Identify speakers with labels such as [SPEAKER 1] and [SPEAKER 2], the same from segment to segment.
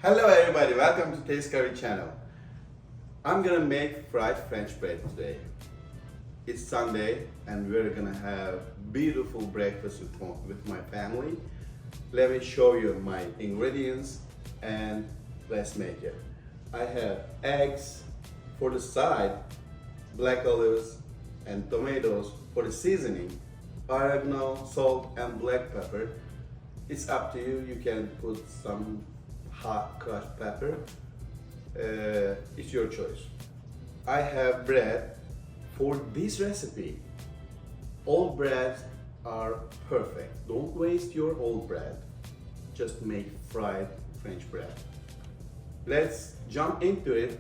[SPEAKER 1] Hello everybody, welcome to Taste Curry channel. I'm gonna make fried French bread today. It's Sunday and we're gonna have beautiful breakfast with my family. Let me show you my ingredients and let's make it. I have eggs for the side, black olives and tomatoes for the seasoning, oregano, salt and black pepper. It's up to you, you can put some hot crushed pepper. It's your choice. I have bread for this recipe. All breads are perfect. Don't waste your old bread. Just make fried French bread. Let's jump into it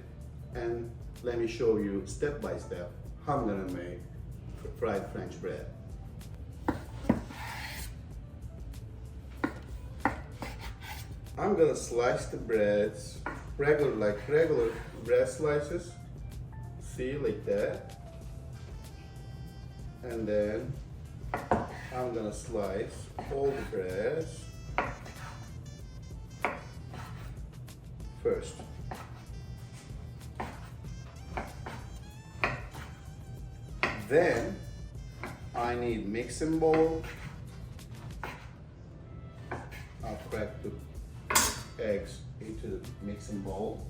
[SPEAKER 1] and let me show you step by step how I'm gonna make fried French bread. I'm gonna slice the breads regular bread slices. See, like that. And then I'm gonna slice all the breads first. Then I need mixing bowl. I'll crack the eggs into the mixing bowl.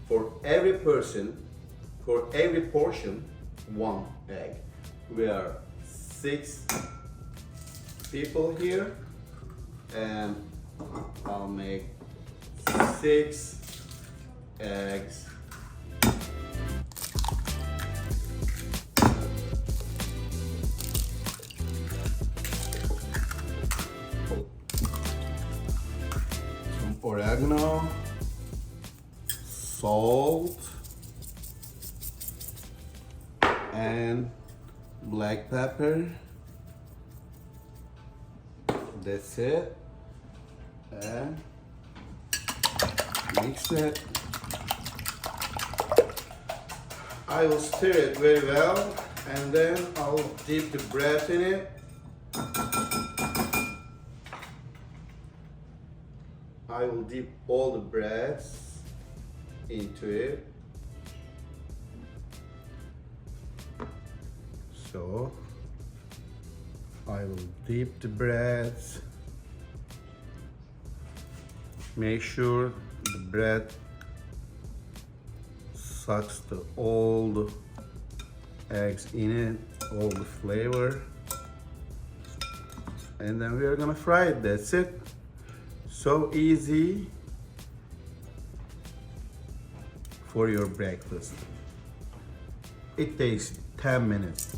[SPEAKER 1] For every person, for every portion, 1 egg. We are 6 people here, and I'll make 6 eggs. Oregano, salt, and black pepper. That's it. And mix it. I will stir it very well, and then I'll dip the bread in it. I will dip all the breads into it. So I will dip the breads. Make sure the bread sucks all the eggs in it, all the flavor. And then we are gonna fry it, that's it. So easy for your breakfast. It takes 10 minutes.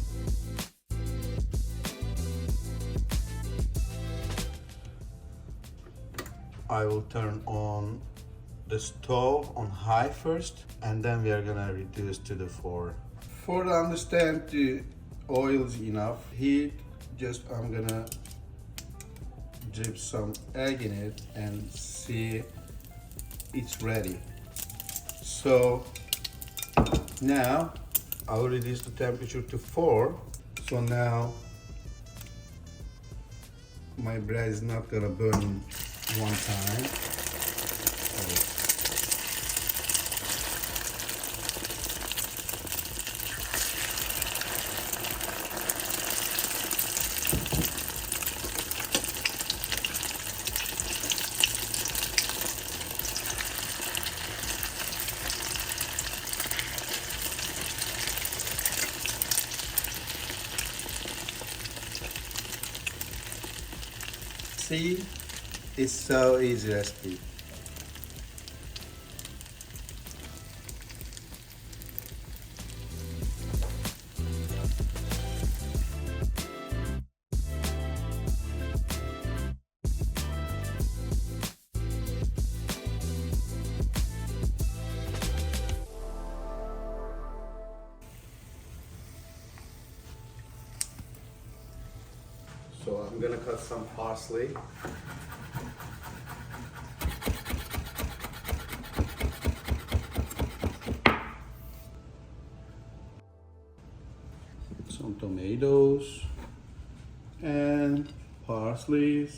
[SPEAKER 1] I will turn on the stove on high first, and then we are gonna reduce to the 4. For to understand the oil's enough heat, just I'm gonna dip some egg in it and see it's ready. So now I'll reduce the temperature to 4. So now my bread is not gonna burn in one time. See, it's so easy recipe. So I'm gonna cut some parsley. Some tomatoes and parsley.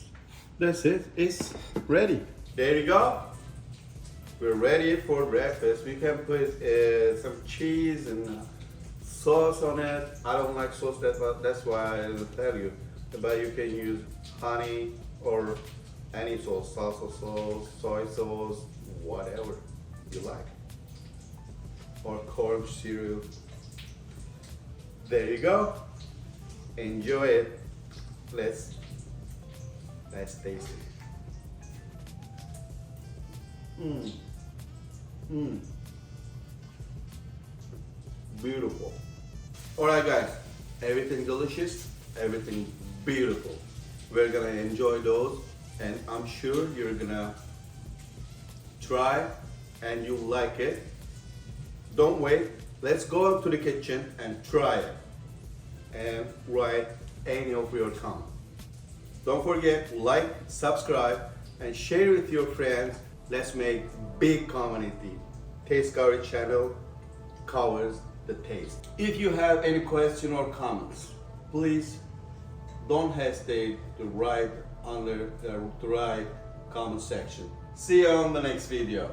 [SPEAKER 1] That's it, it's ready. There you go. We're ready for breakfast. We can put some cheese and sauce on it. I don't like sauce, that's why I didn't tell you. But you can use honey or any sauce, salsa sauce, soy sauce, whatever you like. Or corn syrup. There you go. Enjoy it. Let's taste it. Beautiful. Alright guys, everything delicious, everything beautiful. We're gonna enjoy those and I'm sure you're gonna try and you like it. Don't wait, let's go up to the kitchen and try it and write any of your comments. Don't forget, like, subscribe and share with your friends. Let's make big community. Taste Coverage channel covers the taste. If you have any question or comments, please don't hesitate to write under the right comment section. See you on the next video.